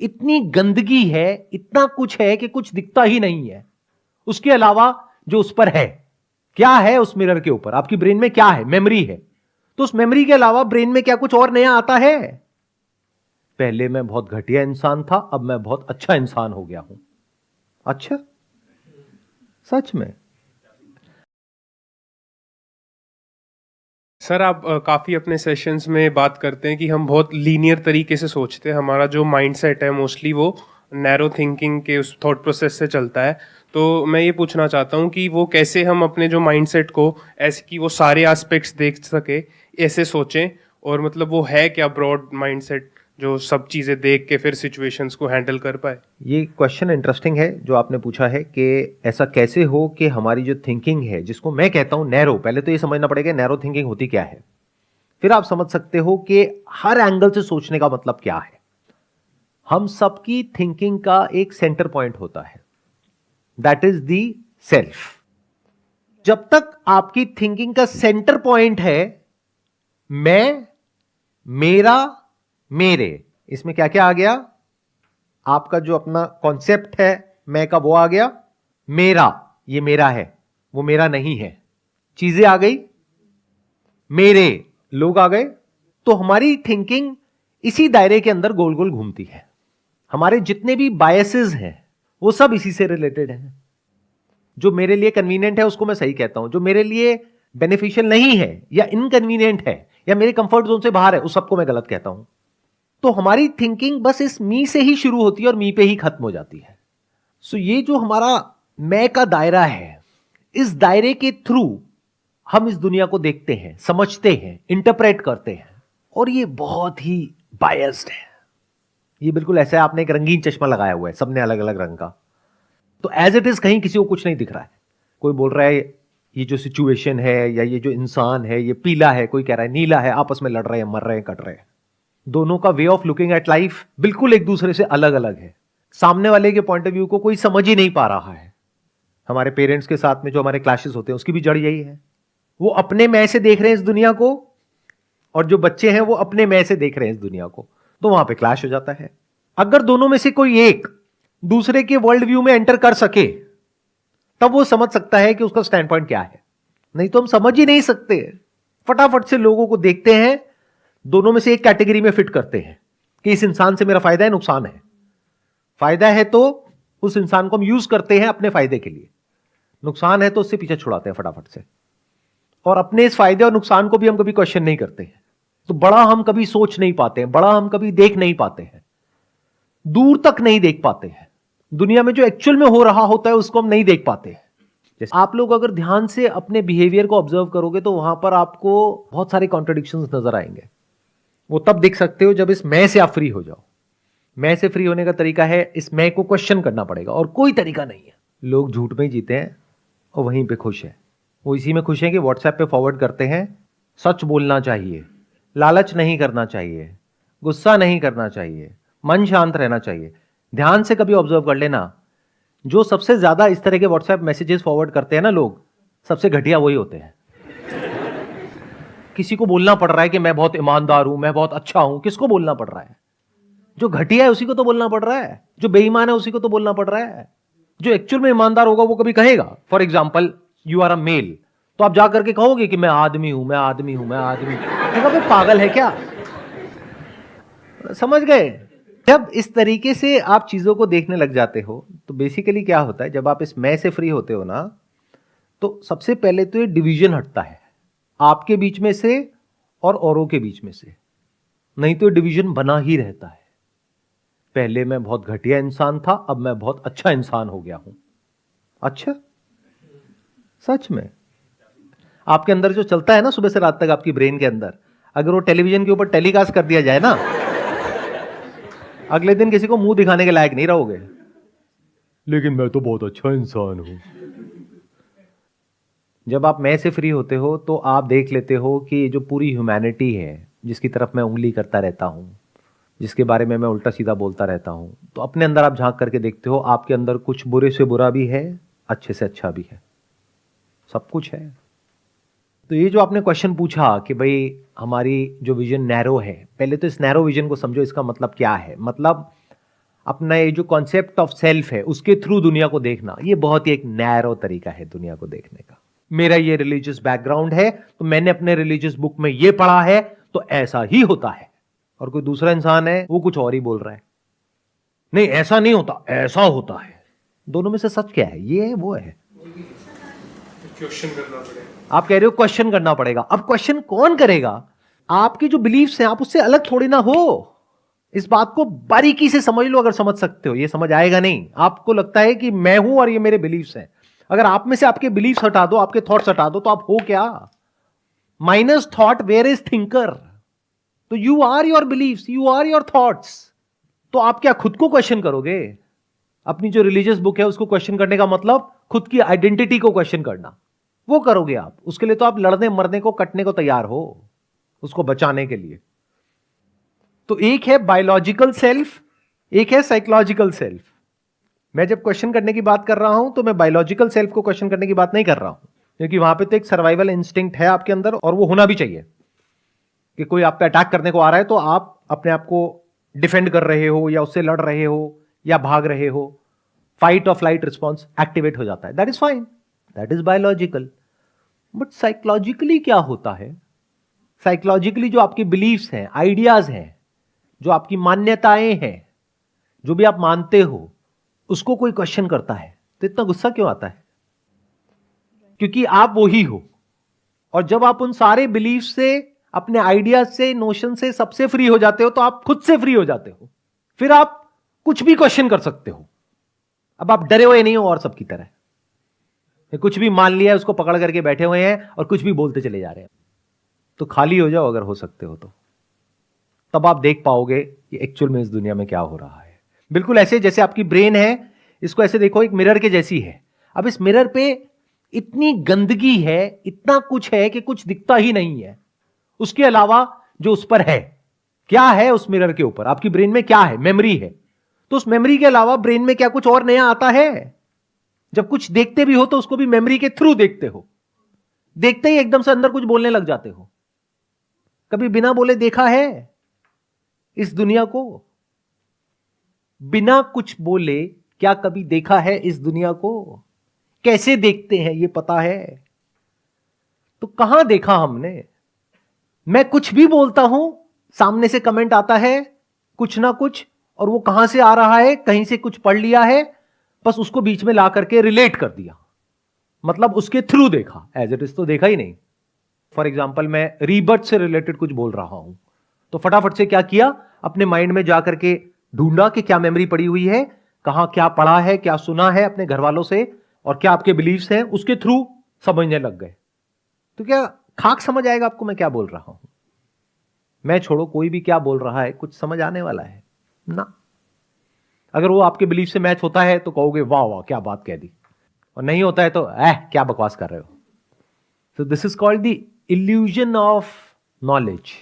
इतनी गंदगी है, इतना कुछ है कि कुछ दिखता ही नहीं है उसके अलावा जो उस पर है। क्या है उस मिरर के ऊपर? आपकी ब्रेन में क्या है? मेमोरी है। तो उस मेमोरी के अलावा ब्रेन में क्या कुछ और नया आता है? पहले मैं बहुत घटिया इंसान था, अब मैं बहुत अच्छा इंसान हो गया हूं। अच्छा, सच में? सर आप काफ़ी अपने सेशंस में बात करते हैं कि हम बहुत लीनियर तरीके से सोचते हैं, हमारा जो माइंडसेट है मोस्टली वो नैरो थिंकिंग के उस थॉट प्रोसेस से चलता है। तो मैं ये पूछना चाहता हूँ कि वो कैसे हम अपने जो माइंडसेट को ऐसे कि वो सारे एस्पेक्ट्स देख सके, ऐसे सोचें, और मतलब वो है क्या ब्रॉड माइंडसेट जो सब चीज़ें देख के फिर सिचुएशंस को हैंडल कर पाए। ये क्वेश्चन इंटरेस्टिंग है जो आपने पूछा है कि ऐसा कैसे हो कि हमारी जो थिंकिंग है, जिसको मैं कहता हूं नैरो, पहले तो ये समझना पड़ेगा नैरो थिंकिंग होती क्या है, फिर आप समझ सकते हो कि हर एंगल से सोचने का मतलब क्या है। हम सबकी थिंकिंग का एक सेंटर पॉइंट होता है, दैट इज दी सेल्फ। जब तक आपकी थिंकिंग का सेंटर पॉइंट है मैं, मेरा, मेरे, इसमें क्या क्या आ गया? आपका जो अपना कॉन्सेप्ट है मैं का, वो आ गया। मेरा, ये मेरा है, वो मेरा नहीं है। चीजें आ गई, मेरे, लोग आ गए। तो हमारी थिंकिंग इसी दायरे के अंदर गोल गोल घूमती है। हमारे जितने भी बायसेस हैं वो सब इसी से रिलेटेड हैं। जो मेरे लिए कन्वीनियंट है उसको मैं सही कहता हूं, जो मेरे लिए बेनिफिशियल नहीं है या इनकन्वीनियंट है या मेरे कंफर्ट जोन से बाहर है, उस सबको मैं गलत कहता हूं। तो हमारी थिंकिंग बस इस मी से ही शुरू होती है और मी पे ही खत्म हो जाती है। सो ये जो हमारा मैं का दायरा है, इस दायरे के थ्रू हम इस दुनिया को देखते हैं, समझते हैं, इंटरप्रेट करते हैं, और ये बहुत ही बायस्ड है। ये बिल्कुल ऐसा है आपने एक रंगीन चश्मा लगाया हुआ है, सबने अलग अलग रंग का, तो एज इट इज कहीं किसी को कुछ नहीं दिख रहा है। कोई बोल रहा है ये जो सिचुएशन है या ये जो इंसान है ये पीला है, कोई कह रहा है नीला है, आपस में लड़ रहे हैं, मर रहे हैं, कट रहे हैं। दोनों का way of looking at life बिल्कुल एक दूसरे से अलग अलग है। सामने वाले के पॉइंट ऑफ व्यू को कोई समझ ही नहीं पा रहा है। हमारे पेरेंट्स के साथ में जो हमारे क्लैशेस होते हैं उसकी भी जड़ यही है। वो अपने मैं से देख रहे हैं इस दुनिया को, और जो बच्चे हैं वो अपने मैं से देख रहे हैं इस दुनिया को, तो वहां पे क्लैश हो जाता है। अगर दोनों में से कोई एक दूसरे के वर्ल्ड व्यू में एंटर कर सके तब वो समझ सकता है कि उसका स्टैंड पॉइंट क्या है, नहीं तो हम समझ ही नहीं सकते। फटाफट से लोगों को देखते हैं, दोनों में से एक कैटेगरी में फिट करते हैं कि इस इंसान से मेरा फायदा है, नुकसान है। फायदा है तो उस इंसान को हम यूज करते हैं अपने फायदे के लिए, नुकसान है तो उससे पीछे छुड़ाते हैं फटाफट से। और अपने इस फायदे और नुकसान को भी हम कभी क्वेश्चन नहीं करते हैं। तो बड़ा हम कभी सोच नहीं पाते हैं, बड़ा हम कभी देख नहीं पाते हैं, दूर तक नहीं देख पाते हैं। दुनिया में जो एक्चुअल में हो रहा होता है उसको हम नहीं देख पाते हैं। जैसे आप लोग अगर ध्यान से अपने बिहेवियर को ऑब्जर्व करोगे तो वहां पर आपको बहुत सारे कॉन्ट्रडिक्शंस नजर आएंगे। वो तब दिख सकते हो जब इस मैं से आप फ्री हो जाओ। मैं से फ्री होने का तरीका है इस मैं को क्वेश्चन करना पड़ेगा, और कोई तरीका नहीं है। लोग झूठ में ही जीते हैं और वहीं पे खुश है। वो इसी में खुश हैं कि व्हाट्सएप पे फॉरवर्ड करते हैं सच बोलना चाहिए, लालच नहीं करना चाहिए, गुस्सा नहीं करना चाहिए, मन शांत रहना चाहिए। ध्यान से कभी ऑब्जर्व कर लेना, जो सबसे ज्यादा इस तरह के व्हाट्सएप मैसेजेस फॉरवर्ड करते हैं ना लोग, सबसे घटिया वही होते हैं। किसी को बोलना पड़ रहा है कि मैं बहुत ईमानदार हूं, मैं बहुत अच्छा हूं, किसको बोलना पड़ रहा है? जो घटिया है उसी को तो बोलना पड़ रहा है, जो बेईमान है उसी को तो बोलना पड़ रहा है। जो एक्चुअल में ईमानदार होगा वो कभी कहेगा, for example you are a male, तो आप जा करके कहोगे कि मैं आदमी हूं, मैं आदमी हूं, मैं आदमी हूं। तो पागल है क्या? समझ गए? जब इस तरीके से आप चीजों को देखने लग जाते हो तो बेसिकली क्या होता है, जब आप इस मैं से फ्री होते हो ना, तो सबसे पहले तो ये डिवीजन हटता है आपके बीच में से और औरों के बीच में से। नहीं तो डिवीजन बना ही रहता है। पहले मैं बहुत घटिया इंसान था, अब मैं बहुत अच्छा इंसान हो गया हूं। अच्छा, सच में? आपके अंदर जो चलता है ना सुबह से रात तक आपकी ब्रेन के अंदर, अगर वो टेलीविजन के ऊपर टेलीकास्ट कर दिया जाए ना, अगले दिन किसी को मुंह दिखाने के लायक नहीं रहोगे। लेकिन मैं तो बहुत अच्छा इंसान हूं। जब आप मैं से फ्री होते हो तो आप देख लेते हो कि जो पूरी ह्यूमैनिटी है, जिसकी तरफ मैं उंगली करता रहता हूं, जिसके बारे में मैं उल्टा सीधा बोलता रहता हूं, तो अपने अंदर आप झांक करके देखते हो आपके अंदर कुछ बुरे से बुरा भी है, अच्छे से अच्छा भी है, सब कुछ है। तो ये जो आपने क्वेश्चन पूछा कि भाई हमारी जो विजन नैरो है, पहले तो इस नैरो विजन को समझो, इसका मतलब क्या है। मतलब अपना ये जो कॉन्सेप्ट ऑफ सेल्फ है उसके थ्रू दुनिया को देखना, ये बहुत ही एक नैरो तरीका है दुनिया को देखने का। मेरा ये रिलीजियस बैकग्राउंड है तो मैंने अपने रिलीजियस बुक में ये पढ़ा है तो ऐसा ही होता है, और कोई दूसरा इंसान है वो कुछ और ही बोल रहा है, नहीं ऐसा नहीं होता ऐसा होता है। दोनों में से सच क्या है? ये है वो है? क्वेश्चन करना पड़ेगा। आप कह रहे हो क्वेश्चन करना पड़ेगा। अब क्वेश्चन कौन करेगा? आपकी जो बिलीफ्स हैं आप उससे अलग थोड़ी ना हो। इस बात को बारीकी से समझ लो, अगर समझ सकते हो। ये समझ आएगा नहीं, आपको लगता है कि मैं हूं और ये मेरे बिलीफ्स हैं। अगर आप में से आपके बिलीफ्स हटा दो, आपके थॉट्स हटा दो, तो आप हो क्या? Minus thought where is thinker. तो you are your beliefs, you are your thoughts. तो आप क्या खुद को क्वेश्चन करोगे? अपनी जो रिलीजियस बुक है उसको क्वेश्चन करने का मतलब खुद की आइडेंटिटी को क्वेश्चन करना, वो करोगे आप। उसके लिए तो आप लड़ने मरने को कटने को तैयार हो, उसको बचाने के लिए। तो एक है बायोलॉजिकल सेल्फ, एक है साइकोलॉजिकल सेल्फ। मैं जब क्वेश्चन करने की बात कर रहा हूं तो मैं बायोलॉजिकल सेल्फ को क्वेश्चन करने की बात नहीं कर रहा हूं, क्योंकि वहां पे तो एक सर्वाइवल इंस्टिंक्ट है आपके अंदर, और वो होना भी चाहिए कि कोई आप पे अटैक करने को आ रहा है तो आप अपने आप को डिफेंड कर रहे हो या उससे लड़ रहे हो या भाग रहे हो। फाइट और फ्लाइट रिस्पॉन्स एक्टिवेट हो जाता है, that is fine, that is biological. But psychologically क्या होता है? साइकोलॉजिकली जो आपके बिलीफ्स हैं, आइडियाज हैं, जो आपकी मान्यताएं हैं, जो भी आप मानते हो, उसको कोई क्वेश्चन करता है तो इतना गुस्सा क्यों आता है? क्योंकि आप वो ही हो। और जब आप उन सारे बिलीफ से, अपने आइडियाज से, नोशन से, सबसे फ्री हो जाते हो तो आप खुद से फ्री हो जाते हो। फिर आप कुछ भी क्वेश्चन कर सकते हो। अब आप डरे हुए नहीं हो और सबकी तरह, कुछ भी मान लिया है उसको पकड़ करके बैठे हुए हैं और कुछ भी बोलते चले जा रहे हैं। तो खाली हो जाओ अगर हो सकते हो तो, तब आप देख पाओगे कि एक्चुअल में इस दुनिया में क्या हो रहा है। बिल्कुल ऐसे जैसे आपकी ब्रेन है, इसको ऐसे देखो एक मिरर के जैसी है। अब इस मिरर पे इतनी गंदगी है, इतना कुछ है कि कुछ दिखता ही नहीं है। उसके अलावा जो उस पर है, क्या है उस मिरर के ऊपर? आपकी ब्रेन में क्या है? मेमोरी है। तो उस मेमोरी के अलावा ब्रेन में क्या कुछ और नया आता है? जब कुछ देखते भी हो तो उसको भी मेमोरी के थ्रू देखते हो। देखते ही एकदम से अंदर कुछ बोलने लग जाते हो। कभी बिना बोले देखा है इस दुनिया को? बिना कुछ बोले क्या कभी देखा है इस दुनिया को? कैसे देखते हैं ये पता है? तो कहां देखा हमने? मैं कुछ भी बोलता हूं, सामने से कमेंट आता है कुछ ना कुछ, और वो कहां से आ रहा है? कहीं से कुछ पढ़ लिया है, बस उसको बीच में ला करके रिलेट कर दिया, मतलब उसके थ्रू देखा। एज इट इज तो देखा ही नहीं। फॉर एग्जाम्पल मैं रीबर्थ से रिलेटेड कुछ बोल रहा हूं तो फटाफट से क्या किया, अपने माइंड में जाकर के ढूंढा कि क्या मेमोरी पड़ी हुई है, कहां क्या पढ़ा है, क्या सुना है अपने घर वालों से, और क्या आपके बिलीव्स हैं, उसके थ्रू समझने लग गए। तो क्या खाक समझ आएगा आपको मैं क्या बोल रहा हूं? मैं छोड़ो, कोई भी क्या बोल रहा है कुछ समझ आने वाला है ना? अगर वो आपके बिलीफ से मैच होता है तो कहोगे वाह वाह क्या बात कह दी, और नहीं होता है तो क्या बकवास कर रहे हो। So this is called the illusion of knowledge.